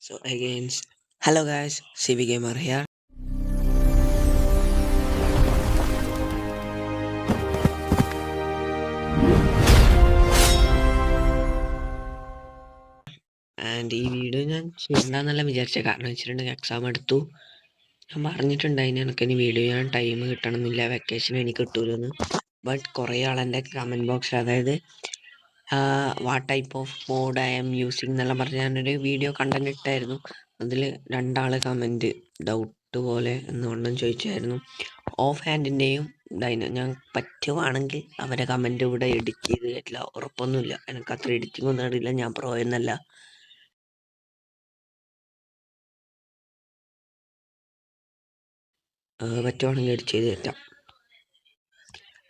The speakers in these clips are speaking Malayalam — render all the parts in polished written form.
So again, hello guys, CV Gamer here. And ഈ വീഡിയോ ഞാൻ ചെയ്യണ്ടെന്നല്ല വിചാരിച്ച കാരണം വെച്ചിട്ടുണ്ടെങ്കിൽ എക്സാം എടുത്തു. ഞാൻ പറഞ്ഞിട്ടുണ്ടായിന് എനിക്കിനി വീഡിയോ ചെയ്യാൻ ടൈം കിട്ടണമെന്നില്ല, വെക്കേഷൻ എനിക്ക് കിട്ടൂലെന്ന്. ബട്ട് കുറേ ആളെൻ്റെ കമൻറ്റ് ബോക്സിൽ, അതായത് what type of mode I'm using എന്നെല്ലാം പറഞ്ഞ് ഞാനൊരു വീഡിയോ കണ്ടന്റ് ഇട്ടായിരുന്നു. അതിൽ രണ്ടാൾ കമൻറ്റ് ഡൗട്ട് പോലെ എന്നുകൊണ്ടും ചോദിച്ചായിരുന്നു. ഓഫ് ഹാൻഡിൻ്റെയും ഞാൻ പറ്റുവാണെങ്കിൽ അവരെ കമൻറ്റ് ഇവിടെ എഡിറ്റ് ചെയ്ത് തരില്ല, ഉറപ്പൊന്നുമില്ല. എനിക്ക് അത്ര എഡിറ്റിംഗ് ഒന്നും അറിയില്ല, ഞാൻ പ്രോ എന്നല്ല. പറ്റുവാണെങ്കിൽ എഡിറ്റ് ചെയ്ത് തരാം.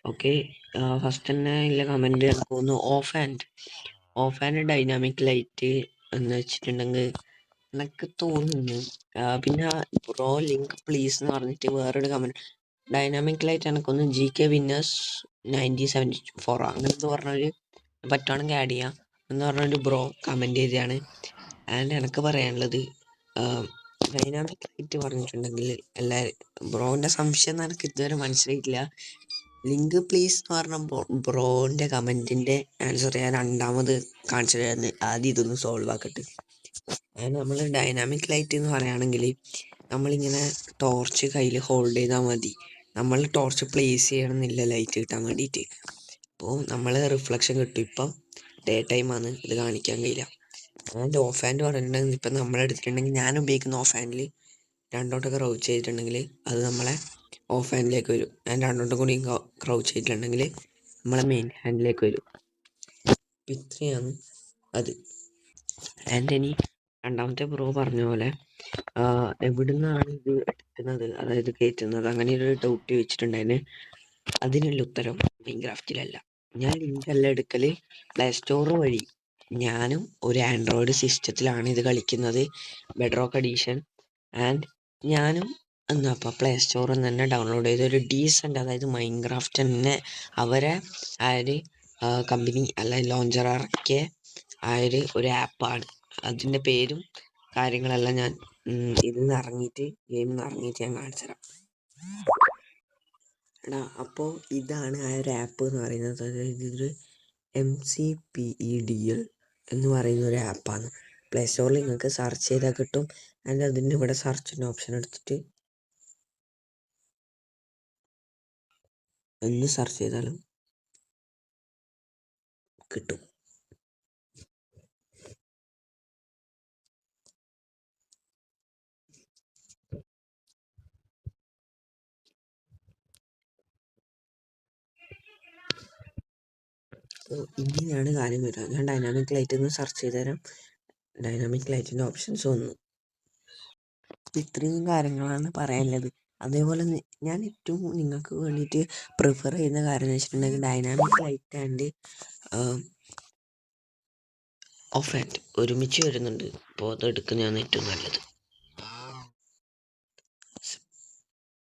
ഓക്കെ, ഫസ്റ്റ് തന്നെ ഇല്ല കമൻറ്റ് എനിക്ക് തോന്നുന്നു ഓഫ് ഹാൻഡ് ഡൈനാമിക് ലൈറ്റ് എന്ന് വെച്ചിട്ടുണ്ടെങ്കിൽ എനിക്ക് തോന്നുന്നു. പിന്നെ ബ്രോ ലിങ്ക് പ്ലീസ് എന്ന് പറഞ്ഞിട്ട് വേറൊരു കമൻറ്റ്. ഡൈനാമിക് ലൈറ്റ് എനിക്കൊന്ന് GK വിന്നേഴ്സ് 9074 അങ്ങനത്തെ പറഞ്ഞൊരു പറ്റുവാണെങ്കിൽ ആഡ് ചെയ്യാം എന്ന് പറഞ്ഞൊരു ബ്രോ കമൻറ്റ് ചെയ്തതാണ്. ആൻഡ് എനിക്ക് പറയാനുള്ളത്, ഡൈനാമിക് ലൈറ്റ് പറഞ്ഞിട്ടുണ്ടെങ്കിൽ ബ്രോൻ്റെ സംശയം എനിക്ക് ഇതുവരെ മനസ്സിലായിട്ടില്ല. ലിങ്ക് പ്ലീസ് എന്ന് പറഞ്ഞപ്പോൾ ബ്രോൻ്റെ കമൻറ്റിൻ്റെ ആൻസർ ഞാൻ രണ്ടാമത് കാണിച്ചു തരാമെന്ന്. ആദ്യം ഇതൊന്ന് സോൾവ് ആക്കട്ടെ. അതായത് നമ്മൾ ഡൈനാമിക് ലൈറ്റ് എന്ന് പറയുകയാണെങ്കിൽ നമ്മളിങ്ങനെ ടോർച്ച് കയ്യിൽ ഹോൾഡ് ചെയ്താൽ മതി. നമ്മൾ ടോർച്ച് പ്ലേസ് ചെയ്യണമെന്നില്ല ലൈറ്റ് കിട്ടാൻ വേണ്ടിയിട്ട്. അപ്പോൾ നമ്മൾ റിഫ്ലക്ഷൻ കിട്ടും. ഇപ്പം ഡേ ടൈമാണ്, ഇത് കാണിക്കാൻ കഴിയില്ല. ആൻഡ് ഓഫ് ഹാൻഡ് പറഞ്ഞിട്ടുണ്ടെങ്കിൽ ഇപ്പം നമ്മളെടുത്തിട്ടുണ്ടെങ്കിൽ ഞാൻ ഉപയോഗിക്കുന്ന ഓഫ് ഹാൻഡിൽ രണ്ടോട്ടൊക്കെ ക്രൗച്ച് ചെയ്തിട്ടുണ്ടെങ്കിൽ അത് നമ്മളെ ഓഫ് ഹാൻഡിലേക്ക് വരും. ആൻഡ് രണ്ടോട്ടും കൂടി ക്രൗച്ച് ചെയ്തിട്ടുണ്ടെങ്കിൽ നമ്മളെ മെയിൻ ഹാൻഡിലേക്ക് വരും. ഇത്രയാണ് അത്. ആൻഡ് ഇനി രണ്ടാമത്തെ ബ്രോ പറഞ്ഞ പോലെ എവിടുന്നാണ് ഇത് എടുക്കുന്നത്, അതായത് കയറ്റുന്നത്, അങ്ങനെ ഒരു ഡൗട്ട് ചോദിച്ചിട്ടുണ്ടായിരുന്നു. അതിനുള്ള ഉത്തരം മൈൻക്രാഫ്റ്റിലല്ല. ഞാൻ ലിങ്കല്ല എടുക്കൽ, പ്ലേ സ്റ്റോർ വഴി. ഞാനും ഒരു ആൻഡ്രോയിഡ് സിസ്റ്റത്തിലാണ് ഇത് കളിക്കുന്നത്, ബെഡ്റോക്ക് എഡീഷൻ. ആൻഡ് ഞാനും അപ്പോൾ പ്ലേ സ്റ്റോറിൽ നിന്ന് തന്നെ ഡൗൺലോഡ് ചെയ്ത ഒരു ഡീസൻ്റ്, അതായത് മൈൻക്രാഫ്റ്റ് തന്നെ അവരെ ആ ഒരു കമ്പനി അല്ല ലോഞ്ചർ ഇറക്കിയ ആ ഒരു ആപ്പാണ്. അതിൻ്റെ പേരും കാര്യങ്ങളെല്ലാം ഞാൻ ഇതിൽ നിന്ന് ഇറങ്ങിയിട്ട് ഗെയിമിൽ നിന്ന് ഇറങ്ങിയിട്ട് ഞാൻ കാണിച്ചു തരാം. അപ്പോൾ ഇതാണ് ആ ഒരു ആപ്പ് എന്ന് പറയുന്നത്. അതായത് ഇതൊരു MCPEDL എന്ന് പറയുന്ന ഒരു ആപ്പാണ്. പ്ലേ സ്റ്റോറിൽ നിങ്ങൾക്ക് സെർച്ച് ചെയ്താൽ കിട്ടും. ആൻഡ് അതിൻ്റെ ഇവിടെ സെർച്ചിൻ്റെ ഓപ്ഷൻ എടുത്തിട്ട് ഒന്ന് സെർച്ച് ചെയ്താലും കിട്ടും. അപ്പോൾ ഇങ്ങനെയാണ് കാര്യം വരിക. ഞാൻ ഡൈനാമിക് ലൈറ്റ് ഒന്ന് സെർച്ച് ചെയ്ത് തരാം. ഡൈനാമിക് ലൈറ്റിൻ്റെ ഓപ്ഷൻസ് വന്നു. ഇത്രയും കാര്യങ്ങളാണ് പറയാനുള്ളത്. അതേപോലെ ഞാൻ ഏറ്റവും നിങ്ങൾക്ക് വേണ്ടിയിട്ട് പ്രിഫർ ചെയ്യുന്ന കാര്യം എന്ന് വെച്ചിട്ടുണ്ടെങ്കിൽ dynamic light and of hand ഒരുമിച്ച് വരുന്നുണ്ട്. അപ്പോൾ അത് എടുക്കുന്നതാണ് ഏറ്റവും നല്ലത്.